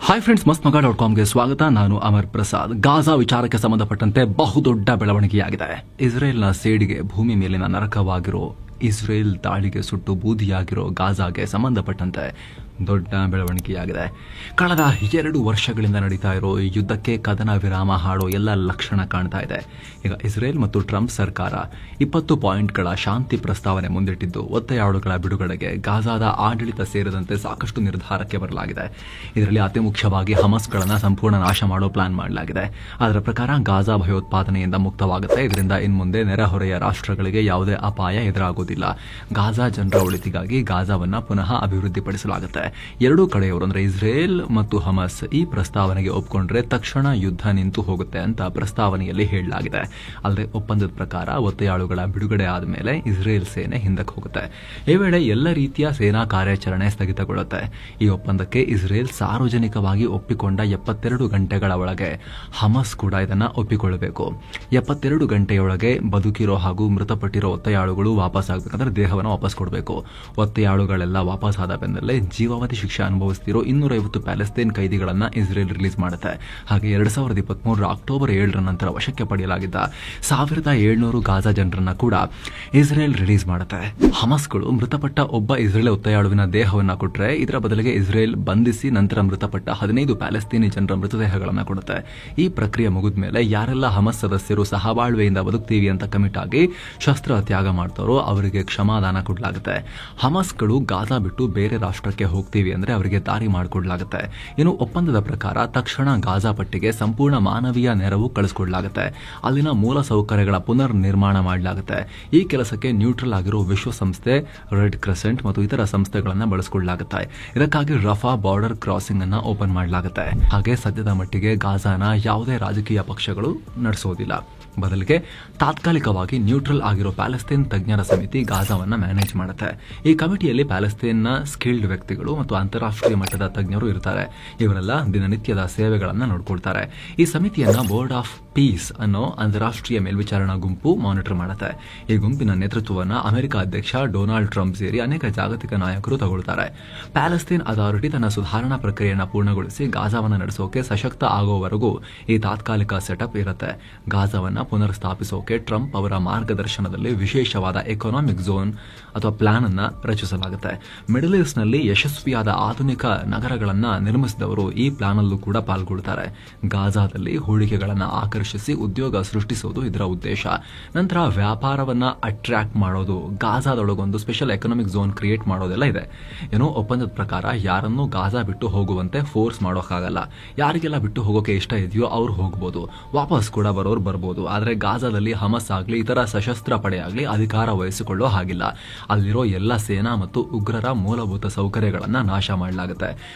Hi friends, ಮಸ್ತ್ಮಗ.comಗೆ ಸ್ವಾಗತ. ನಾನು Amar Prasad. Gaza ವಿಚಾರಕ್ಕೆ ಸಂಬಂಧಪಟ್ಟಂತೆ ಬಹುದೊಡ್ಡ ಬೆಳವಣಿಗೆಯಾಗಿದೆ. ಇಸ್ರೇಲ್ನ ಸೇಡಿಗೆ ಭೂಮಿ ಮೇಲಿನ ನರಕವಾಗಿರೋ ಇಸ್ರೇಲ್ ದಾಳಿಗೆ ಸುಟ್ಟು ಬೂದಿಯಾಗಿರೋ ಗಾಜಾಗೆ ಸಂಬಂಧಪಟ್ಟಂತೆ ದೊಡ್ಡ ಬೆಳವಣಿಗೆಯಾಗಿದೆ. ಕಳೆದ 2 ವರ್ಷಗಳಿಂದ ನಡೀತಾ ಇರೋ ಈ ಯುದ್ಧಕ್ಕೆ ಕದನ ವಿರಾಮ ಹಾಡೋ ಎಲ್ಲ ಲಕ್ಷಣ ಕಾಣ್ತಾ ಇದೆ. ಈಗ ಇಸ್ರೇಲ್ ಮತ್ತು ಟ್ರಂಪ್ ಸರ್ಕಾರ 20 ಪಾಯಿಂಟ್ಗಳ ಶಾಂತಿ ಪ್ರಸ್ತಾವನೆ ಮುಂದಿಟ್ಟಿದ್ದು ಒತ್ತೆಯಾಳುಗಳ ಬಿಡುಗಡೆಗೆ ಗಾಜಾದ ಆಡಳಿತ ಸೇರಿದಂತೆ ಸಾಕಷ್ಟು ನಿರ್ಧಾರಕ್ಕೆ ಬರಲಾಗಿದೆ. ಇದರಲ್ಲಿ ಅತಿ ಮುಖ್ಯವಾಗಿ ಹಮಸ್ಗಳನ್ನು ಸಂಪೂರ್ಣ ನಾಶ ಮಾಡೋ ಪ್ಲಾನ್ ಮಾಡಲಾಗಿದೆ. ಅದರ ಪ್ರಕಾರ ಗಾಜಾ ಭಯೋತ್ಪಾದನೆಯಿಂದ ಮುಕ್ತವಾಗುತ್ತೆ. ಇದರಿಂದ ಇನ್ಮುಂದೆ ನೆರೆಹೊರೆಯ ರಾಷ್ಟ್ರಗಳಿಗೆ ಯಾವುದೇ ಅಪಾಯ ಎದುರಾಗುವುದಿಲ್ಲ. ಗಾಜಾ ಜನರ ಒಳಿತಿಗಾಗಿ ಗಾಜಾವನ್ನ ಪುನಃ ಅಭಿವೃದ್ಧಿಪಡಿಸಲಾಗುತ್ತೆ. ಎರಡೂ ಕಡೆಯವರು ಅಂದ್ರೆ ಇಸ್ರೇಲ್ ಮತ್ತು ಹಮಸ್ ಈ ಪ್ರಸ್ತಾವನೆಗೆ ಒಪ್ಪಿಕೊಂಡ್ರೆ ತಕ್ಷಣ ಯುದ್ಧ ನಿಂತು ಹೋಗುತ್ತೆ ಅಂತ ಪ್ರಸ್ತಾವನೆಯಲ್ಲಿ ಹೇಳಲಾಗಿದೆ. ಅಲ್ಲದೆ ಒಪ್ಪಂದದ ಪ್ರಕಾರ ಒತ್ತೆಯಾಳುಗಳ ಬಿಡುಗಡೆ ಆದಮೇಲೆ ಇಸ್ರೇಲ್ ಸೇನೆ ಹಿಂದಕ್ಕೆ ಹೋಗುತ್ತೆ. ಈ ವೇಳೆ ಎಲ್ಲ ರೀತಿಯ ಸೇನಾ ಕಾರ್ಯಾಚರಣೆ ಸ್ಥಗಿತಗೊಳ್ಳುತ್ತೆ. ಈ ಒಪ್ಪಂದಕ್ಕೆ ಇಸ್ರೇಲ್ ಸಾರ್ವಜನಿಕವಾಗಿ ಒಪ್ಪಿಕೊಂಡ 72 ಗಂಟೆಗಳ ಒಳಗೆ ಹಮಸ್ ಕೂಡ ಇದನ್ನ ಒಪ್ಪಿಕೊಳ್ಳಬೇಕು. 72 ಗಂಟೆಯೊಳಗೆ ಬದುಕಿರೋ ಹಾಗೂ ಮೃತಪಟ್ಟಿರೋ ಒತ್ತೆಯಾಳುಗಳು ವಾಪಸ್ ಆಗಬೇಕಂದ್ರೆ ದೇಹವನ್ನು ವಾಪಸ್ ಕೊಡಬೇಕು. ಒತ್ತೆಯಾಳುಗಳೆಲ್ಲ ವಾಪಸ್ ಆದ ಬೆನ್ನಲ್ಲೇ ಜೀವಾವಧಿ ಶಿಕ್ಷೆ ಅನುಭವಿಸುತ್ತಿರೋ 250 ಪ್ಯಾಲೆಸ್ತೇನ್ ಕೈದಿಗಳನ್ನ ಇಸ್ರೇಲ್ ರಿಲೀಸ್ ಮಾಡುತ್ತೆ. ಹಾಗೆ 2023 ಅಕ್ಟೋಬರ್ 7 ನಂತರ ವಶಕ್ಕೆ ಪಡೆಯಲಾಗಿದ್ದ 1700 ಗಾಜಾ ಜನರನ್ನ ಕೂಡ ಇಸ್ರೇಲ್ ರಿಲೀಸ್ ಮಾಡುತ್ತೆ. ಹಮಸ್ಗಳು ಮೃತಪಟ್ಟ ಒಬ್ಬ ಇಸ್ರೇಲ್ ಒತ್ತೆಯಾಳುವಿನ ದೇಹವನ್ನ ಕೊಟ್ಟರೆ ಇದರ ಬದಲಿಗೆ ಇಸ್ರೇಲ್ ಬಂಧಿಸಿ ನಂತರ ಮೃತಪಟ್ಟ 15 ಪ್ಯಾಲೆಸ್ತೀನಿ ಜನರ ಮೃತದೇಹಗಳನ್ನ ಕೊಡುತ್ತೆ. ಈ ಪ್ರಕ್ರಿಯೆ ಮುಗಿದ ಮೇಲೆ ಯಾರೆಲ್ಲ ಹಮಸ್ ಸದಸ್ಯರು ಸಹಬಾಳ್ವೆಯಿಂದ ಬದುಕ್ತೀವಿ ಅಂತ ಕಮಿಟ್ ಆಗಿ ಶಸ್ತ್ರ ತ್ಯಾಗ ಮಾಡ್ತಾರೋ ಅವರಿಗೆ ಕ್ಷಮಾದಾನ ಕೊಡಲಾಗುತ್ತೆ. ಹಮಸ್ಗಳು ಗಾಜಾ ಬಿಟ್ಟು ಬೇರೆ ರಾಷ್ಟ್ರಕ್ಕೆ ಹೋಗ್ತೀವಿ ಅಂದ್ರೆ ಅವರಿಗೆ ದಾರಿ ಮಾಡಿಕೊಡ್ಲಾಗುತ್ತೆ. ಇನ್ನು ಒಪ್ಪಂದದ ಪ್ರಕಾರ ತಕ್ಷಣ ಗಾಜಾ ಪಟ್ಟಿಗೆ ಸಂಪೂರ್ಣ ಮಾನವೀಯ ನೆರವು ಕಳಿಸಿಕೊಡ್ಲಾಗುತ್ತೆ. ಅಲ್ಲಿನ ಮೂಲ ಸೌಕರ್ಯಗಳ ಪುನರ್ ನಿರ್ಮಾಣ ಮಾಡಲಾಗುತ್ತೆ. ಈ ಕೆಲಸಕ್ಕೆ ನ್ಯೂಟ್ರಲ್ ಆಗಿರೋ ವಿಶ್ವಸಂಸ್ಥೆ, ರೆಡ್ ಕ್ರೆಸೆಂಟ್ ಮತ್ತು ಇತರ ಸಂಸ್ಥೆಗಳನ್ನ ಬಳಸಿಕೊಳ್ಳಲಾಗುತ್ತೆ. ಇದಕ್ಕಾಗಿ ರಫಾ ಬಾರ್ಡರ್ ಕ್ರಾಸಿಂಗ್ ಅನ್ನ ಓಪನ್ ಮಾಡಲಾಗುತ್ತೆ. ಹಾಗೆ ಸದ್ಯದ ಮಟ್ಟಿಗೆ ಗಾಜಾನ ಯಾವುದೇ ರಾಜಕೀಯ ಪಕ್ಷಗಳು ನಡೆಸೋದಿಲ್ಲ. ಬದಲಿಗೆ ತಾತ್ಕಾಲಿಕವಾಗಿ ನ್ಯೂಟ್ರಲ್ ಆಗಿರೋ ಪ್ಯಾಲೆಸ್ತೇನ್ ತಜ್ಞರ ಸಮಿತಿ ಗಾಜಾವನ್ನ ಮ್ಯಾನೇಜ್ ಮಾಡುತ್ತೆ. ಈ ಕಮಿಟಿಯಲ್ಲಿ ಪ್ಯಾಲೆಸ್ತೇನ್ನ ಸ್ಕಿಲ್ಡ್ ವ್ಯಕ್ತಿಗಳು ಮತ್ತು ಅಂತಾರಾಷ್ಟ್ರೀಯ ಮಟ್ಟದ ತಜ್ಞರು ಇರ್ತಾರೆ. ಇವರೆಲ್ಲ ದಿನನಿತ್ಯದ ಸೇವೆಗಳನ್ನ ನೋಡ್ಕೊಳ್ತಾರೆ. ಈ ಸಮಿತಿಯನ್ನ ಬೋರ್ಡ್ ಆಫ್ ಪೀಸ್ ಅನ್ನೋ ಅಂತಾರಾಷ್ಟ್ರೀಯ ಮೇಲ್ವಿಚಾರಣಾ ಗುಂಪು ಮಾನಿಟರ್ ಮಾಡುತ್ತೆ. ಈ ಗುಂಪಿನ ನೇತೃತ್ವವನ್ನು ಅಮೆರಿಕ ಅಧ್ಯಕ್ಷ ಡೊನಾಲ್ಡ್ ಟ್ರಂಪ್ ಸೇರಿ ಅನೇಕ ಜಾಗತಿಕ ನಾಯಕರು ತಗೊಳ್ತಾರೆ. ಪ್ಯಾಲೆಸ್ತೇನ್ ಅಥಾರಿಟಿ ತನ್ನ ಸುಧಾರಣಾ ಪ್ರಕ್ರಿಯೆಯನ್ನು ಪೂರ್ಣಗೊಳಿಸಿ ಗಾಜಾವನ್ನ ನಡೆಸೋಕೆ ಸಶಕ್ತ ಆಗುವವರೆಗೂ ಈ ತಾತ್ಕಾಲಿಕ ಸೆಟಪ್ ಇರುತ್ತೆ. ಗಾಜಾವನ್ನ ಪುನರ್ ಸ್ಥಾಪಿಸೋಕೆ ಟ್ರಂಪ್ ಅವರ ಮಾರ್ಗದರ್ಶನದಲ್ಲಿ ವಿಶೇಷವಾದ ಎಕನಾಮಿಕ್ ಝೋನ್ ಅಥವಾ ಪ್ಲಾನ್ ಅನ್ನ ರಚಿಸಲಾಗುತ್ತೆ. ಮಿಡಲ್ ಈಸ್ಟ್ ನಲ್ಲಿ ಯಶಸ್ವಿಯಾದ ಆಧುನಿಕ ನಗರಗಳನ್ನ ನಿರ್ಮಿಸಿದವರು ಈ ಪ್ಲಾನ್ ಅಲ್ಲೂ ಕೂಡ ಪಾಲ್ಗೊಳ್ತಾರೆ. ಗಾಜಾದಲ್ಲಿ ಹೂಡಿಕೆಗಳನ್ನ ಆಕರ್ಷಿಸಿ ಉದ್ಯೋಗ ಸೃಷ್ಟಿಸುವುದು ಇದರ ಉದ್ದೇಶ. ನಂತರ ವ್ಯಾಪಾರವನ್ನ ಅಟ್ರಾಕ್ಟ್ ಮಾಡೋದು, ಗಾಜಾದೊಳಗೊಂದು ಸ್ಪೆಷಲ್ ಎಕನಾಮಿಕ್ ಝೋನ್ ಕ್ರಿಯೇಟ್ ಮಾಡೋದೆಲ್ಲ ಇದೆ. ಏನೋ ಒಪ್ಪಂದದ ಪ್ರಕಾರ ಯಾರನ್ನೂ ಗಾಜಾ ಬಿಟ್ಟು ಹೋಗುವಂತೆ ಫೋರ್ಸ್ ಮಾಡೋಕ್ಕಾಗಲ್ಲ. ಯಾರಿಗೆಲ್ಲ ಬಿಟ್ಟು ಹೋಗೋಕೆ ಇಷ್ಟ ಇದೆಯೋ ಅವ್ರು ಹೋಗಬಹುದು, ವಾಪಸ್ ಕೂಡ ಬರೋರು ಬರ್ಬೋದು. ಆದರೆ ಗಾಜಾದಲ್ಲಿ ಹಮಸ್ ಆಗಲಿ ಇತರ ಸಶಸ್ತ್ರ ಪಡೆಯಾಗಲಿ ಅಧಿಕಾರ ವಹಿಸಿಕೊಳ್ಳೋ ಹಾಗಿಲ್ಲ. ಅಲ್ಲಿರೋ ಎಲ್ಲ ಸೇನಾ ಮತ್ತು ಉಗ್ರರ ಮೂಲಭೂತ ಸೌಕರ್ಯಗಳನ್ನ ನಾಶ ಮಾಡಲಾಗುತ್ತೆ.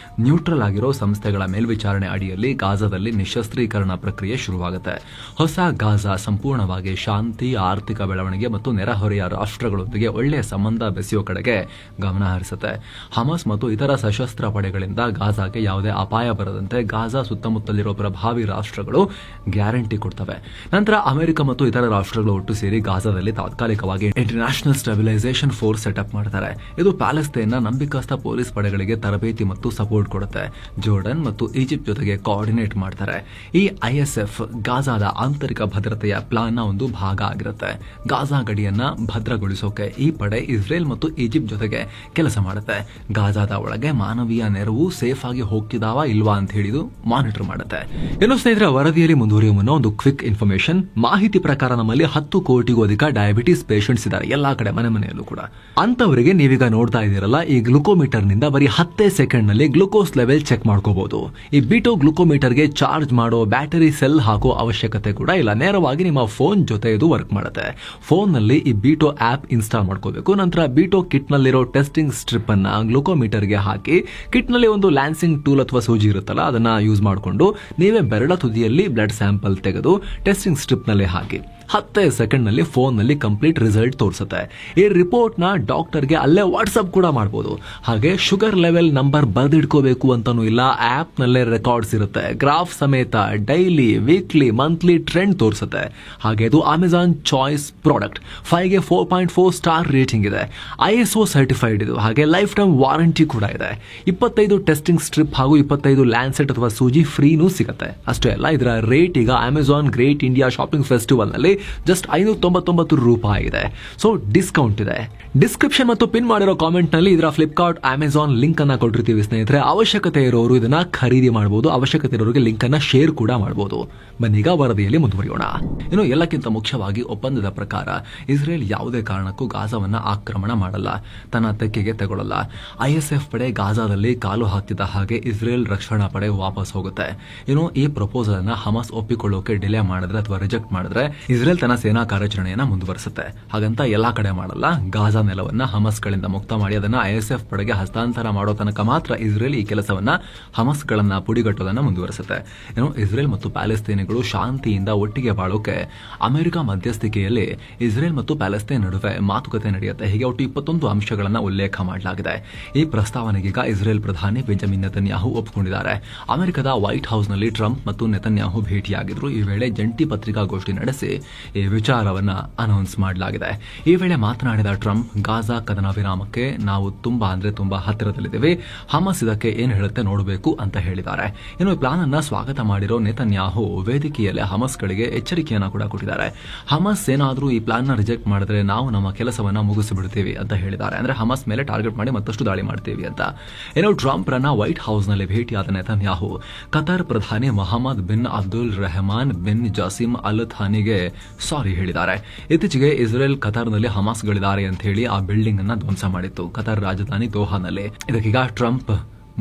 ನ್ಯೂಟ್ರಲ್ ಆಗಿರೋ ಸಂಸ್ಥೆಗಳ ಮೇಲ್ವಿಚಾರಣೆ ಅಡಿಯಲ್ಲಿ ಗಾಜಾದಲ್ಲಿ ನಿಶಸ್ತ್ರೀಕರಣ ಪ್ರಕ್ರಿಯೆ ಶುರುವಾಗುತ್ತೆ. ಹೊಸ ಗಾಜಾ ಸಂಪೂರ್ಣವಾಗಿ ಶಾಂತಿ, ಆರ್ಥಿಕ ಬೆಳವಣಿಗೆ ಮತ್ತು ನೆರೆಹೊರೆಯ ರಾಷ್ಟ್ರಗಳೊಂದಿಗೆ ಒಳ್ಳೆಯ ಸಂಬಂಧ ಬೆಸೆಯೋ ಕಡೆಗೆ ಗಮನ ಹರಿಸುತ್ತೆ. ಹಮಸ್ ಮತ್ತು ಇತರ ಸಶಸ್ತ್ರ ಪಡೆಗಳಿಂದ ಗಾಜಾಗೆ ಯಾವುದೇ ಅಪಾಯ ಬರದಂತೆ ಗಾಜಾ ಸುತ್ತಮುತ್ತಲಿರೋ ಪ್ರಭಾವಿ ರಾಷ್ಟ್ರಗಳು ಗ್ಯಾರಂಟಿ ಕೊಡ್ತವೆ. ನಂತರ ಅಮೆರಿಕ ಮತ್ತು ಇತರ ರಾಷ್ಟ್ರಗಳು ಒಟ್ಟು ಸೇರಿ ಗಾಜಾದಲ್ಲಿ ತಾತ್ಕಾಲಿಕವಾಗಿ ಇಂಟರ್ನ್ಯಾಷನಲ್ ಸ್ಟೆಬಿಲೈಸೇಷನ್ ಫೋರ್ಸ್ ಸೆಟಪ್ ಮಾಡ್ತಾರೆ. ಇದು ಪ್ಯಾಲೆಸ್ತೇನ್ನ ನಂಬಿಕಸ್ಥ ಪೊಲೀಸ್ ಪಡೆಗಳಿಗೆ ತರಬೇತಿ ಮತ್ತು ಸಪೋರ್ಟ್ ಕೊಡುತ್ತೆ. ಜೋರ್ಡನ್ ಮತ್ತು ಈಜಿಪ್ಟ್ ಜೊತೆಗೆ ಕೋಆರ್ಡಿನೇಟ್ ಮಾಡ್ತಾರೆ. ಈ ಐಎಸ್ಎಫ್ ಗಾಜಾದ ಆಂತರಿಕ ಭದ್ರತೆಯ ಪ್ಲಾನ್ ನ ಒಂದು ಭಾಗ ಆಗಿರುತ್ತೆ. ಗಾಜಾ ಗಡಿಯನ್ನ ಭದ್ರಗೊಳಿಸೋಕೆ ಈ ಪಡೆ ಇಸ್ರೇಲ್ ಮತ್ತು ಈಜಿಪ್ಟ್ ಜೊತೆಗೆ ಕೆಲಸ ಮಾಡುತ್ತೆ. ಗಾಜಾದ ಒಳಗೆ ಮಾನವೀಯ ನೆರವು ಸೇಫ್ ಆಗಿ ಹೋಗ್ತಿದಾವ ಇಲ್ವಾ ಅಂತ ಹೇಳಿದು ಮಾನಿಟರ್ ಮಾಡುತ್ತೆ. ಇನ್ನು ಸ್ನೇಹಿತರೆ, ವರದಿಯಲ್ಲಿ ಮುಂದುವರಿಯುವ ಮುನ್ನ ಒಂದು ಕ್ವಿಕ್ ಇನ್ಫಾರ್ಮೇಶನ್. ಮಾಹಿತಿ ಪ್ರಕಾರ ನಮ್ಮಲ್ಲಿ 10 ಕೋಟಿಗೂ ಅಧಿಕ ಡಯಾಬಿಟಿಸ್ ಪೇಷಂಟ್ಸ್ ಇದ್ದಾರೆ ಎಲ್ಲಾ ಕಡೆ, ಮನೆಯಲ್ಲೂ ಕೂಡ. ಅಂತವರಿಗೆ ನೀವೀಗ ನೋಡ್ತಾ ಇದ್ದೀರಲ್ಲ, ಈ ಗ್ಲುಕೋಮೀಟರ್ ನಿಂದ ಬರೀ 10 ಸೆಕೆಂಡ್ ನಲ್ಲಿ ಗ್ಲೂಕೋಸ್ ಲೆವೆಲ್ ಚೆಕ್ ಮಾಡ್ಕೋಬಹುದು. ಈ ಬಿಟೋ ಗ್ಲುಕೋಮೀಟರ್ ಗೆ ಚಾರ್ಜ್ ಮಾಡೋ ಬ್ಯಾಟರಿ ಸೆಲ್ ಹಾಕೋ ಅವಶ್ಯಕತೆ ಕೂಡ ಇಲ್ಲ. ನೇರವಾಗಿ ನಿಮ್ಮ ಫೋನ್ ಜೊತೆ ಇದು ವರ್ಕ್ ಮಾಡುತ್ತೆ. ಫೋನ್ ನಲ್ಲಿ ಈ ಬಿಟೋ ಆಪ್ ಇನ್ಸ್ಟಾಲ್ ಮಾಡ್ಕೋಬೇಕು. ನಂತರ ಬಿಟೋ ಕಿಟ್ ನಲ್ಲಿರೋ ಟೆಸ್ಟಿಂಗ್ ಸ್ಟ್ರಿಪ್ ಅನ್ನ ಗ್ಲುಕೋಮೀಟರ್ ಗೆ ಹಾಕಿ, ಕಿಟ್ ನಲ್ಲಿ ಒಂದು ಲ್ಯಾನ್ಸಿಂಗ್ ಟೂಲ್ ಅಥವಾ ಸೂಜಿ ಇರುತ್ತಲ್ಲ ಅದನ್ನ ಯೂಸ್ ಮಾಡಿಕೊಂಡು ನೀವೇ ಬೆರಳ ತುದಿಯಲ್ಲಿ ಬ್ಲಡ್ ಸ್ಯಾಂಪಲ್ ತೆಗೆದು ಟೆಸ್ಟಿಂಗ್ ಸ್ಟ್ರಿಪ್ ನಲ್ಲಿ ಹಾಕಿ. 10 ಸೆಕೆಂಡ್ನಲ್ಲಿ ಫೋನ್ನಲ್ಲಿ ಕಂಪ್ಲೀಟ್ ರಿಸಲ್ಟ್ ತೋರಿಸುತ್ತೆ. ಈ ರಿಪೋರ್ಟ್ನ ಡಾಕ್ಟರ್ಗೆ ಅಲ್ಲೇ ವಾಟ್ಸಪ್ ಕೂಡ ಮಾಡಬಹುದು. ಹಾಗೆ ಶುಗರ್ ಲೆವೆಲ್ ನಂಬರ್ ಬರೆದಿಟ್ಕೋಬೇಕು ಅಂತಾನೂ ಇಲ್ಲ, ಆಪ್ನಲ್ಲೇ ರೆಕಾರ್ಡ್ಸ್ ಇರುತ್ತೆ, ಗ್ರಾಫ್ ಸಮೇತ ಡೈಲಿ, ವೀಕ್ಲಿ, ಮಂತ್ಲಿ ಟ್ರೆಂಡ್ ತೋರಿಸುತ್ತೆ. ಹಾಗೆ ಇದು ಅಮೆಜಾನ್ ಚಾಯ್ಸ್ ಪ್ರಾಡಕ್ಟ್. 5ಗೆ 4.4 ಸ್ಟಾರ್ ರೇಟಿಂಗ್ ಇದೆ. ISO ಸರ್ಟಿಫೈಡ್ ಇದು. ಹಾಗೆ ಲೈಫ್ ಟೈಮ್ ವಾರಂಟಿ ಕೂಡ ಇದೆ. 25 ಟೆಸ್ಟಿಂಗ್ ಸ್ಟ್ರಿಪ್ ಹಾಗೂ 25 ಲ್ಯಾನ್ಸೆಟ್ ಅಥವಾ ಸೂಜಿ ಫ್ರೀನೂ ಸಿಗುತ್ತೆ. ಅಷ್ಟೇ ಅಲ್ಲ, ಇದರ ರೇಟ್ ಈಗ Amazon great India shopping festival ನಲ್ಲಿ ಜಸ್ಟ್ 599 ರೂಪಾಯಿ ಇದೆ. ಸೊ ಡಿಸ್ಕೌಂಟ್ ಇದೆ. ಡಿಸ್ಕ್ರಿಪ್ಷನ್ ಮತ್ತು ಪಿನ್ ಮಾಡಿರೋ ಕಾಮೆಂಟ್ ನಲ್ಲಿ ಇದರ ಫ್ಲಿಪ್ಕಾರ್ಟ್ ಅಮೆಜಾನ್ ಲಿಂಕ್ ಅನ್ನ ಕೊಟ್ಟಿರ್ತೀವಿ ಸ್ನೇಹಿತರೆ. ಅವಶ್ಯಕತೆ ಇರೋರು ಇದನ್ನ ಖರೀದಿ ಮಾಡಬಹುದು, ಅವಶ್ಯಕತೆ ಇರೋರಿಗೆ ಲಿಂಕ್ ಅನ್ನ ಶೇರ್ ಕೂಡ ಮಾಡಬಹುದು. ಬನ್ನೀಗ ವರದಿಯಲ್ಲಿ ಮುಂದುವರಿಯೋಣ. ಇನ್ನು ಎಲ್ಲಕ್ಕಿಂತ ಮುಖ್ಯವಾಗಿ ಒಪ್ಪಂದದ ಪ್ರಕಾರ ಇಸ್ರೇಲ್ ಯಾವುದೇ ಕಾರಣಕ್ಕೂ ಗಾಜಾವನ್ನ ಆಕ್ರಮಣ ಮಾಡಲ್ಲ, ತನ್ನ ತೆಕ್ಕೆಗೆ ತಗೊಳ್ಳಲ್ಲ. ISF ಪಡೆ ಗಾಜಾದಲ್ಲಿ ಕಾಲು ಹಾಕ್ತಿದ್ದ ಹಾಗೆ ಇಸ್ರೇಲ್ ರಕ್ಷಣಾ ಪಡೆ ವಾಪಸ್ ಹೋಗುತ್ತೆ. ಇನ್ನು ಈ ಪ್ರಪೋಸಲ್ ಅನ್ನ ಹಮಾಸ್ ಒಪ್ಪಿಕೊಳ್ಳೋಕೆ ಡಿಲೇ ಮಾಡಿದ್ರೆ ಅಥವಾ ರಿಜೆಕ್ಟ್ ಮಾಡಿದ್ರೆ ಇಸ್ರೇಲ್ ತನ್ನ ಸೇನಾ ಕಾರ್ಯಾಚರಣೆಯನ್ನ ಮುಂದುವರಿಸುತ್ತೆ. ಹಾಗಂತ ಎಲ್ಲಾ ಕಡೆ ಮಾಡಲ್ಲ. ಗಾಜಾ ನೆಲವನ್ನ ಹಮಾಸ್ ಗಳಿಂದ ಮುಕ್ತ ಮಾಡಿ ಅದನ್ನ ISF ಪಡೆಗೆ ಹಸ್ತಾಂತರ ಮಾಡೋ ತನಕ ಮಾತ್ರ ಇಸ್ರೇಲ್ ಈ ಕೆಲಸವನ್ನ ಹಮಾಸ್ ಗಳನ್ನ ಪುಡಿಗಟ್ಟೋದನ್ನ ಮುಂದುವರಿಸುತ್ತೆ. ಇನ್ನು ಇಸ್ರೇಲ್ ಮತ್ತು ಪ್ಯಾಲೆಸ್ತೇನಿಗಳು ಶಾಂತಿಯಿಂದ ಒಟ್ಟಿಗೆ ಬಾಳೋಕೆ ಅಮೆರಿಕ ಮಧ್ಯಸ್ಥಿಕೆಯಲ್ಲಿ ಇಸ್ರೇಲ್ ಮತ್ತು ಪ್ಯಾಲೆಸ್ತೇನ್ ನಡುವೆ ಮಾತುಕತೆ ನಡೆಯುತ್ತೆ. ಹೀಗೆ ಒಟ್ಟು 21 ಅಂಶಗಳನ್ನ ಉಲ್ಲೇಖ ಮಾಡಲಾಗಿದೆ. ಈ ಪ್ರಸ್ತಾವನೆಗೀಗ ಇಸ್ರೇಲ್ ಪ್ರಧಾನಿ ಬೆಂಜಮಿನ್ ನೆತನ್ಯಾಹು ಒಪ್ಪಿಕೊಂಡಿದ್ದಾರೆ. ಅಮೆರಿಕದ ವೈಟ್ ಹೌಸ್ನಲ್ಲಿ ಟ್ರಂಪ್ ಮತ್ತು ನೆತನ್ಯಾಹು ಭೇಟಿಯಾಗಿದ್ರು. ಈ ವೇಳೆ ಜಂಟಿ ಪತ್ರಿಕಾಗೋಷ್ಠಿ ನಡೆಸಿ ಈ ವಿಚಾರವನ್ನ ಅನೌನ್ಸ್ ಮಾಡಲಾಗಿದೆ. ಈ ವೇಳೆ ಮಾತನಾಡಿದ ಟ್ರಂಪ್, ಗಾಜಾ ಕದನ ವಿರಾಮಕ್ಕೆ ನಾವು ತುಂಬಾ ಹತ್ತಿರದಲ್ಲಿದ್ದೇವೆ, ಹಮಾಸ್ ಇದಕ್ಕೆ ಏನ್ ಹೇಳುತ್ತೆ ನೋಡಬೇಕು ಅಂತ ಹೇಳಿದ್ದಾರೆ. ಇನ್ನು ಈ ಪ್ಲಾನ್ ಅನ್ನ ಸ್ವಾಗತ ಮಾಡಿರೋ ನೆತನ್ಯಾಹು ವೇದಿಕೆಯಲ್ಲಿ ಹಮಾಸ್ ಗಳಿಗೆ ಎಚ್ಚರಿಕೆಯನ್ನ ಕೂಡ ಕೊಟ್ಟಿದ್ದಾರೆ. ಹಮಾಸ್ ಏನಾದ್ರೂ ಈ ಪ್ಲಾನ್ ನ ರಿಜೆಕ್ಟ್ ಮಾಡಿದ್ರೆ ನಾವು ನಮ್ಮ ಕೆಲಸವನ್ನ ಮುಗಿಸಿಬಿಡ್ತೀವಿ ಅಂತ ಹೇಳಿದ್ದಾರೆ. ಅಂದ್ರೆ ಹಮಾಸ್ ಮೇಲೆ ಟಾರ್ಗೆಟ್ ಮಾಡಿ ಮತ್ತಷ್ಟು ದಾಳಿ ಮಾಡ್ತೀವಿ ಅಂತ. ಇನ್ನು ಟ್ರಂಪ್ ರನ್ನ ವೈಟ್ ಹೌಸ್ ನಲ್ಲಿ ಭೇಟಿಯಾದ ನೆತನ್ಯಾಹು ಕತಾರ್ ಪ್ರಧಾನಿ Mohammed bin Abdul Rehman bin Jassim Al ಥಾನಿಗೆ ಸಾರಿ ಹೇಳಿದ್ದಾರೆ. ಇತ್ತೀಚೆಗೆ ಇಸ್ರೇಲ್ ಕತಾರ್ನಲ್ಲಿ ಹಮಾಸ್ ಗಳಿದ್ದಾರೆ ಅಂತ ಹೇಳಿ ಆ ಬಿಲ್ಡಿಂಗ್ ಅನ್ನ ಧ್ವಂಸ ಮಾಡಿತ್ತು, ಕತಾರ್ ರಾಜಧಾನಿ ದೋಹಾನಲ್ಲಿ. ಇದಕ್ಕೀಗ ಟ್ರಂಪ್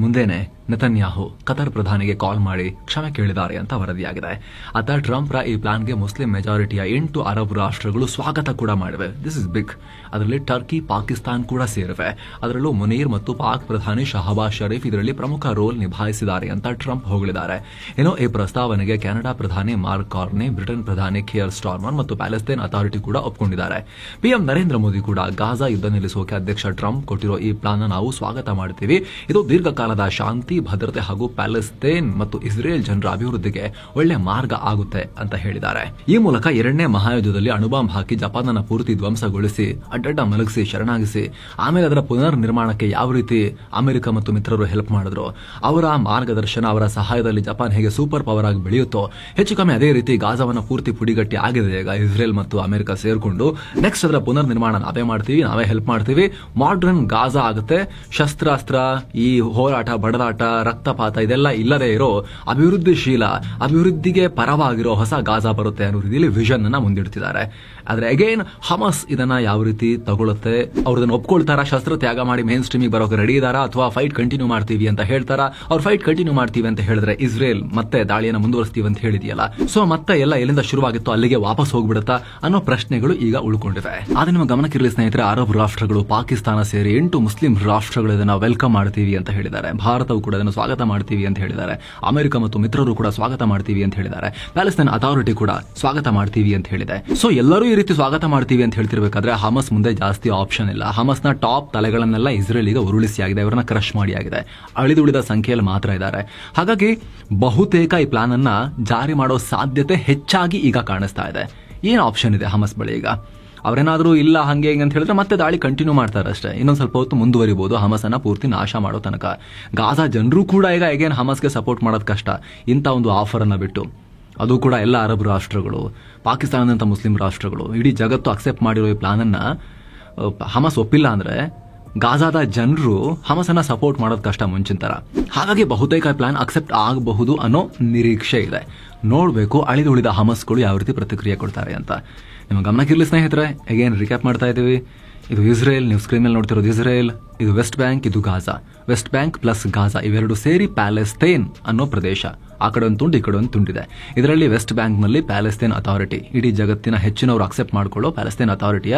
ಮುಂದೆನೆ ನೆತನ್ಯಾಹು ಕತಾರ್ ಪ್ರಧಾನಿಗೆ ಕಾಲ್ ಮಾಡಿ ಕ್ಷಮೆ ಕೇಳಿದ್ದಾರೆ ಅಂತ ವರದಿಯಾಗಿದೆ. ಅತ್ತ ಟ್ರಂಪ್ ರ ಈ ಪ್ಲಾನ್ಗೆ ಮುಸ್ಲಿಂ ಮೆಜಾರಿಟಿಯ 8 ಅರಬ್ ರಾಷ್ಟ್ರಗಳು ಸ್ವಾಗತ ಕೂಡ ಮಾಡಿವೆ. This is big. ಅದರಲ್ಲಿ ಟರ್ಕಿ, ಪಾಕಿಸ್ತಾನ್ ಕೂಡ ಸೇರಿವೆ. ಅದರಲ್ಲೂ ಮುನೀರ್ ಮತ್ತು ಪಾಕ್ ಪ್ರಧಾನಿ ಶಹಬಾಜ್ ಶರೀಫ್ ಇದರಲ್ಲಿ ಪ್ರಮುಖ ರೋಲ್ ನಿಭಾಯಿಸಿದ್ದಾರೆ ಅಂತ ಟ್ರಂಪ್ ಹೊಗಳಿದ್ದಾರೆ. ಇನ್ನು ಈ ಪ್ರಸ್ತಾವನೆಗೆ ಕೆನಡಾ ಪ್ರಧಾನಿ ಮಾರ್ಕ್ ಕಾರ್ನೆ, ಬ್ರಿಟನ್ ಪ್ರಧಾನಿ ಖಿಯರ್ ಸ್ಟಾರ್ಮರ್ ಮತ್ತು ಪ್ಯಾಲೆಸ್ತೇನ್ ಅಥಾರಿಟಿ ಕೂಡ ಒಪ್ಪಿಕೊಂಡಿದ್ದಾರೆ. PM ನರೇಂದ್ರ ಮೋದಿ ಕೂಡ ಗಾಜಾ ಯುದ್ಧ ನಿಲ್ಲಿಸೋಕೆ ಅಧ್ಯಕ್ಷ ಟ್ರಂಪ್ ಕೊಟ್ಟಿರೋ ಈ ಪ್ಲಾನ್ ನಾವು ಸ್ವಾಗತ ಮಾಡ್ತೀವಿ. ಇದು ದೀರ್ಘಕಾಲದ ಶಾಂತಿ, ಭದ್ರತೆ ಹಾಗೂ ಪ್ಯಾಲೆಸ್ತೇನ್ ಮತ್ತು ಇಸ್ರೇಲ್ ಜನರ ಅಭಿವೃದ್ಧಿಗೆ ಒಳ್ಳೆ ಮಾರ್ಗ ಆಗುತ್ತೆ ಅಂತ ಹೇಳಿದ್ದಾರೆ. ಈ ಮೂಲಕ 2ನೇ ಮಹಾಯುದ್ಧದಲ್ಲಿ ಅಣುಬಾಂಬ್ ಹಾಕಿ ಜಪಾನನ್ನ ಪೂರ್ತಿ ಧ್ವಂಸಗೊಳಿಸಿ ಅಡ್ಡಡ್ಡ ಮಲಗಿಸಿ ಶರಣಾಗಿಸಿ ಆಮೇಲೆ ಅದರ ಪುನರ್ ನಿರ್ಮಾಣಕ್ಕೆ ಯಾವ ರೀತಿ ಅಮೆರಿಕ ಮತ್ತು ಮಿತ್ರರು ಹೆಲ್ಪ್ ಮಾಡಿದ್ರು, ಅವರ ಮಾರ್ಗದರ್ಶನ, ಅವರ ಸಹಾಯದಲ್ಲಿ ಜಪಾನ್ ಹೇಗೆ ಸೂಪರ್ ಪವರ್ ಆಗಿ ಬೆಳೆಯುತ್ತೋ ಹೆಚ್ಚು ಕಮ್ಮಿ ಅದೇ ರೀತಿ ಗಾಜಾವನ್ನ ಪೂರ್ತಿ ಪುಡಿಗಟ್ಟಿ ಆಗಿದೆ. ಈಗ ಇಸ್ರೇಲ್ ಮತ್ತು ಅಮೆರಿಕ ಸೇರ್ಕೊಂಡು ನೆಕ್ಸ್ಟ್ ಅದರ ಪುನರ್ ನಿರ್ಮಾಣ ನಾವೇ ಮಾಡ್ತೀವಿ, ನಾವೇ ಹೆಲ್ಪ್ ಮಾಡ್ತೀವಿ, ಮಾಡರ್ನ್ ಗಾಜಾ ಆಗುತ್ತೆ. ಶಸ್ತ್ರಾಸ್ತ್ರ, ಈ ಹೋರಾಟ, ಬಡದಾಟ, ರಕ್ತಪಾತ ಇದೆಲ್ಲ ಇಲ್ಲದೆ ಇರೋ ಅಭಿವೃದ್ಧಿಶೀಲ, ಅಭಿವೃದ್ಧಿಗೆ ಪರವಾಗಿರೋ ಹೊಸ ಗಾಜಾ ಬರುತ್ತೆ ಅನ್ನೋ ರೀತಿಯಲ್ಲಿ ವಿಷನ್ ಅನ್ನ ಮುಂದಿಡ್ತಿದ್ದಾರೆ. ಆದ್ರೆ ಅಗೇನ್ ಹಮಾಸ್ ಇದನ್ನ ಯಾವ ರೀತಿ ತಗೊಳುತ್ತೆ, ಅವ್ರದನ್ನ ಒಪ್ಕೊಳ್ತಾರ, ಶಸ್ತ್ರ ತ್ಯಾಗ ಮಾಡಿ ಮೇನ್ ಸ್ಟ್ರೀಮಿಗೆ ಬರೋಕೆ ರೆಡಿ ಇದಾರಾ, ಅಥವಾ ಫೈಟ್ ಕಂಟಿನ್ಯೂ ಮಾಡ್ತೀವಿ ಅಂತ ಹೇಳ್ತಾರ? ಅವ್ರು ಫೈಟ್ ಕಂಟಿನ್ಯೂ ಮಾಡ್ತೀವಿ ಅಂತ ಹೇಳಿದ್ರೆ ಇಸ್ರೇಲ್ ಮತ್ತೆ ದಾಳಿಯನ್ನು ಮುಂದುವರಿಸ್ತೀವಿ ಅಂತ ಹೇಳಿದೆಯಲ್ಲ, ಸೊ ಮತ್ತೆ ಎಲ್ಲ ಎಲ್ಲಿಂದ ಶುರುವಾಗಿತ್ತು ಅಲ್ಲಿಗೆ ವಾಪಸ್ ಹೋಗ್ಬಿಡುತ್ತಾ ಅನ್ನೋ ಪ್ರಶ್ನೆಗಳು ಈಗ ಉಳ್ಕೊಂಡಿವೆ. ಆದ್ರೆ ನಿಮ್ಮ ಗಮನಕ್ಕಿರಲಿ ಸ್ನೇಹಿತರೆ, ಅರಬ್ ರಾಷ್ಟ್ರಗಳು, ಪಾಕಿಸ್ತಾನ ಸೇರಿ 8 ಮುಸ್ಲಿಂ ರಾಷ್ಟ್ರಗಳು ಇದನ್ನ ವೆಲ್ಕಮ್ ಮಾಡ್ತೀವಿ ಅಂತ ಹೇಳಿದ್ದಾರೆ. ಭಾರತವು ಕೂಡ ಅದನ್ನು ಸ್ವಾಗತ ಮಾಡ್ತೀವಿ ಅಂತ ಹೇಳಿದ್ದಾರೆ. ಅಮೆರಿಕ ಮತ್ತು ಮಿತ್ರರು ಕೂಡ ಸ್ವಾಗತ ಮಾಡ್ತೀವಿ ಅಂತ ಹೇಳಿದ್ದಾರೆ. ಪ್ಯಾಲೆಸ್ತೈನ್ ಅಥಾರಿಟಿ ಕೂಡ ಸ್ವಾಗತ ಮಾಡ್ತೀವಿ ಅಂತ ಹೇಳಿದೆ. ಸೊ ಎಲ್ಲರೂ ಈ ರೀತಿ ಸ್ವಾಗತ ಮಾಡ್ತೀವಿ ಅಂತ ಹೇಳ್ತಿರ್ಬೇಕಾದ್ರೆ ಹಮಾಸ್ ಮುಂದೆ ಜಾಸ್ತಿ ಆಪ್ಷನ್ ಇಲ್ಲ. ಹಮಾಸ್ನ ಟಾಪ್ ತಲೆಗಳನ್ನೆಲ್ಲ ಇಸ್ರೇಲ್ ಈಗ ಉರುಳಿಸಿ ಆಗಿದೆ, ಅವರನ್ನ ಕ್ರಶ್ ಮಾಡಿ ಆಗಿದೆ. ಅಳಿದುಳಿದ ಸಂಖ್ಯೆಯಲ್ಲಿ ಮಾತ್ರ ಇದ್ದಾರೆ. ಹಾಗಾಗಿ ಬಹುತೇಕ ಈ ಪ್ಲಾನ್ ಅನ್ನ ಜಾರಿ ಮಾಡೋ ಸಾಧ್ಯತೆ ಹೆಚ್ಚಾಗಿ ಈಗ ಕಾಣಿಸ್ತಾ ಇದೆ. ಏನ್ ಆಪ್ಷನ್ ಇದೆ ಹಮಾಸ್ ಬಳಿ ಈಗ? ಅವರೇನಾದ್ರೂ ಇಲ್ಲ ಹಂಗೆ ಅಂತ ಹೇಳಿದ್ರೆ ಮತ್ತೆ ದಾಳಿ ಕಂಟಿನ್ಯೂ ಮಾಡ್ತಾರೆ ಅಷ್ಟೇ. ಇನ್ನೊಂದು ಸ್ವಲ್ಪ ಹೊತ್ತು ಮುಂದುವರಿಬಹುದು, ಹಮಾಸ್ ಅನ್ನ ಪೂರ್ತಿ ನಾಶ ಮಾಡೋ ತನಕ. ಗಾಜಾ ಜನರು ಕೂಡ ಈಗ ಅಗೇನ್ ಹಮಾಸ್ಗೆ ಸಪೋರ್ಟ್ ಮಾಡೋದು ಕಷ್ಟ ಇಂಥ ಒಂದು ಆಫರ್ ಅನ್ನ ಬಿಟ್ಟು. ಅದು ಕೂಡ ಎಲ್ಲ ಅರಬ್ ರಾಷ್ಟ್ರಗಳು, ಪಾಕಿಸ್ತಾನದಂತ ಮುಸ್ಲಿಂ ರಾಷ್ಟ್ರಗಳು, ಇಡೀ ಜಗತ್ತು ಅಕ್ಸೆಪ್ಟ್ ಮಾಡಿರೋ ಈ ಪ್ಲಾನ್ ಅನ್ನ ಹಮಾಸ್ ಒಪ್ಪಿಲ್ಲ ಅಂದ್ರೆ ಗಾಜಾದ ಜನರು ಹಮಾಸ್ ಅನ್ನ ಸಪೋರ್ಟ್ ಮಾಡೋದು ಕಷ್ಟ ಮುಂಚಿನ ತರ. ಹಾಗಾಗಿ ಬಹುತೇಕ ಪ್ಲಾನ್ ಅಕ್ಸೆಪ್ಟ್ ಆಗಬಹುದು ಅನ್ನೋ ನಿರೀಕ್ಷೆ ಇದೆ. ನೋಡ್ಬೇಕು ಅಳಿದುಳಿದ ಹಮಾಸ್ಗಳು ಯಾವ ರೀತಿ ಪ್ರತಿಕ್ರಿಯೆ ಕೊಡ್ತಾರೆ ಅಂತ. ನಿಮ್ಮ ಗಮನಕ್ಕಿರಲಿ ಸ್ನೇಹಿತರೆ, ಅಗೇನ್ ರಿಕ್ಯಾಪ್ ಮಾಡ್ತಾ ಇದ್ದೀವಿ. ಇದು ಇಸ್ರೇಲ್, ನೀವು ಸ್ಕ್ರೀನ್ ಮೇಲೆ ನೋಡ್ತಿರೋದು ಇಸ್ರೇಲ್, ಇದು ವೆಸ್ಟ್ ಬ್ಯಾಂಕ್, ಇದು Gaza. West bank plus Gaza ಇವೆರಡು ಸೇರಿ ಪ್ಯಾಲೆಸ್ತೇನ್ ಅನ್ನೋ ಪ್ರದೇಶ. ಆ ಕಡೆ ಒಂದು ತುಂಡು, ಈ ಕಡೆ ಒಂದು ತುಂಡಿದೆ. ಇದರಲ್ಲಿ ವೆಸ್ಟ್ ಬ್ಯಾಂಕ್ ನಲ್ಲಿ ಪ್ಯಾಲೆಸ್ತೇನ್ ಅಥಾರಿಟಿ, ಇಡೀ ಜಗತ್ತಿನ ಹೆಚ್ಚಿನವರು ಅಕ್ಸೆಪ್ಟ್ ಮಾಡ್ಕೊಳ್ಳೋ ಪ್ಯಾಲೆಸ್ತೇನ್ ಅಥಾರಿಟಿಯ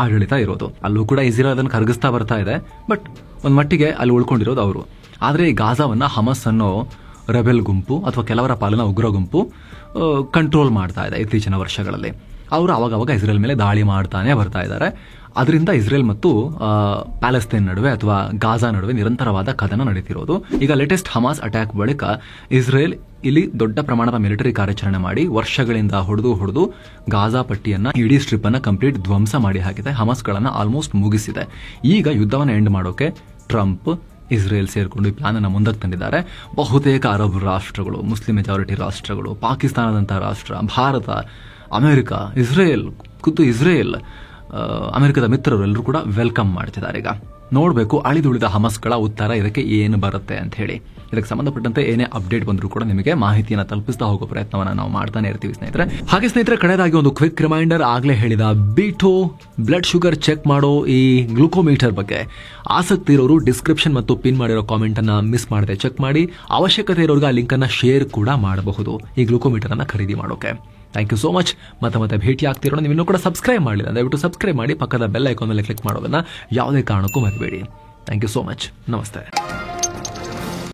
ಆಡಳಿತ ಇರೋದು. ಅಲ್ಲೂ ಕೂಡ ಇಸ್ರೇಲ್ ಅದನ್ನು ಕರಗಿಸ್ತಾ ಬರ್ತಾ ಇದೆ, ಬಟ್ ಒಂದ್ ಮಟ್ಟಿಗೆ ಅಲ್ಲಿ ಉಳ್ಕೊಂಡಿರೋದು ಅವರು. ಆದ್ರೆ ಈ ಗಾಜಾವನ್ನ ಹಮಾಸ್ ಅನ್ನೋ ರೆಬೆಲ್ ಗುಂಪು ಅಥವಾ ಕೆಲವರ ಪಾಲಿನ ಉಗ್ರ ಗುಂಪು ಕಂಟ್ರೋಲ್ ಮಾಡ್ತಾ ಇದೆ ಇತ್ತೀಚಿನ ವರ್ಷಗಳಲ್ಲಿ. ಅವರು ಅವಾಗವಾಗ ಇಸ್ರೇಲ್ ಮೇಲೆ ದಾಳಿ ಮಾಡ್ತಾನೆ ಬರ್ತಾ ಇದ್ದಾರೆ. ಅದರಿಂದ ಇಸ್ರೇಲ್ ಮತ್ತು ಪ್ಯಾಲೆಸ್ತೈನ್ ನಡುವೆ ಅಥವಾ ಗಾಜಾ ನಡುವೆ ನಿರಂತರವಾದ ಕದನ ನಡೀತಿರೋದು. ಈಗ ಲೇಟೆಸ್ಟ್ ಹಮಾಸ್ ಅಟ್ಯಾಕ್ ಬಳಿಕ ಇಸ್ರೇಲ್ ಇಲ್ಲಿ ದೊಡ್ಡ ಪ್ರಮಾಣದ ಮಿಲಿಟರಿ ಕಾರ್ಯಾಚರಣೆ ಮಾಡಿ ವರ್ಷಗಳಿಂದ ಹೊಡೆದು ಗಾಜಾ ಪಟ್ಟಿಯನ್ನ ಇಡೀ ಸ್ಟ್ರಿಪ್ ಅನ್ನ ಕಂಪ್ಲೀಟ್ ಧ್ವಂಸ ಮಾಡಿ ಹಾಕಿದೆ. ಹಮಾಸ್ಗಳನ್ನ ಆಲ್ಮೋಸ್ಟ್ ಮುಗಿಸಿದೆ. ಈಗ ಯುದ್ಧವನ್ನು ಎಂಡ್ ಮಾಡೋಕೆ ಟ್ರಂಪ್, ಇಸ್ರೇಲ್ ಸೇರಿಕೊಂಡು ಈ ಪ್ಲಾನ್ ಅನ್ನು ಮುಂದಕ್ಕೆ ತಂದಿದ್ದಾರೆ. ಬಹುತೇಕ ಅರಬ್ ರಾಷ್ಟ್ರಗಳು, ಮುಸ್ಲಿಂ ಮೆಜಾರಿಟಿ ರಾಷ್ಟ್ರಗಳು, ಪಾಕಿಸ್ತಾನದಂತಹ ರಾಷ್ಟ್ರ, ಭಾರತ, ಅಮೆರಿಕ, ಇಸ್ರೇಲ್, ಇಸ್ರೇಲ್ ಅಮೆರಿಕದ ಮಿತ್ರರು ಎಲ್ಲರೂ ಕೂಡ ವೆಲ್ಕಮ್ ಮಾಡ್ತಿದ್ದಾರೆ. ಈಗ ನೋಡಬೇಕು ಅಳಿದುಳಿದ ಹಮಸ್ಗಳ ಉತ್ತರ ಇದಕ್ಕೆ ಏನು ಬರುತ್ತೆ ಅಂತ ಹೇಳಿ. ಇದಕ್ಕೆ ಸಂಬಂಧಪಟ್ಟಂತೆ ಏನೇ ಅಪ್ಡೇಟ್ ಬಂದರೂ ಕೂಡ ನಿಮಗೆ ಮಾಹಿತಿಯನ್ನು ತಲುಪಿಸ್ತಾ ಹೋಗೋ ಪ್ರಯತ್ನವನ್ನು ನಾವು ಮಾಡ್ತಾನೆ ಇರ್ತೀವಿ ಸ್ನೇಹಿತರೆ. ಹಾಗೆ ಸ್ನೇಹಿತರೆ, ಕಡೆಯದಾಗಿ ಒಂದು ಕ್ವಿಕ್ ರಿಮೈಂಡರ್, ಆಗಲೇ ಹೇಳಿದ B2 ಬ್ಲಡ್ ಶುಗರ್ ಚೆಕ್ ಮಾಡೋ ಈ ಗ್ಲೂಕೋಮೀಟರ್ ಬಗ್ಗೆ ಆಸಕ್ತಿ ಇರೋರು ಡಿಸ್ಕ್ರಿಪ್ಷನ್ ಮತ್ತು ಪಿನ್ ಮಾಡಿರೋ ಕಾಮೆಂಟ್ ಅನ್ನ ಮಿಸ್ ಮಾಡದೆ ಚೆಕ್ ಮಾಡಿ. ಅವಶ್ಯಕತೆ ಇರೋರಿಗೆ ಆ ಲಿಂಕ್ ಅನ್ನ ಶೇರ್ ಕೂಡ ಮಾಡಬಹುದು ಈ ಗ್ಲೂಕೋಮೀಟರ್ ಅನ್ನ ಖರೀದಿ ಮಾಡೋಕೆ. Thank you so much. ಮತ್ತೆ ಭೇಟಿ ಆಗ್ತಿರೋಣ. ನೀವು ಇನ್ನೂ ಕೂಡ ಸಬ್ಸ್ಕ್ರೈಬ್ ಮಾಡಿಲ್ಲ, ದಯವಿಟ್ಟು ಸಬ್ಸ್ಕ್ರೈಬ್ ಮಾಡಿ, ಪಕ್ಕದ ಬೆಲ್ ಐಕಾನ್ ಮೇಲೆ ಕ್ಲಿಕ್ ಮಾಡೋದನ್ನ ಯಾವುದೇ ಕಾರಣಕ್ಕೂ ಮರಿಬೇಡಿ. Thank you so much. ನಮಸ್ತೆ.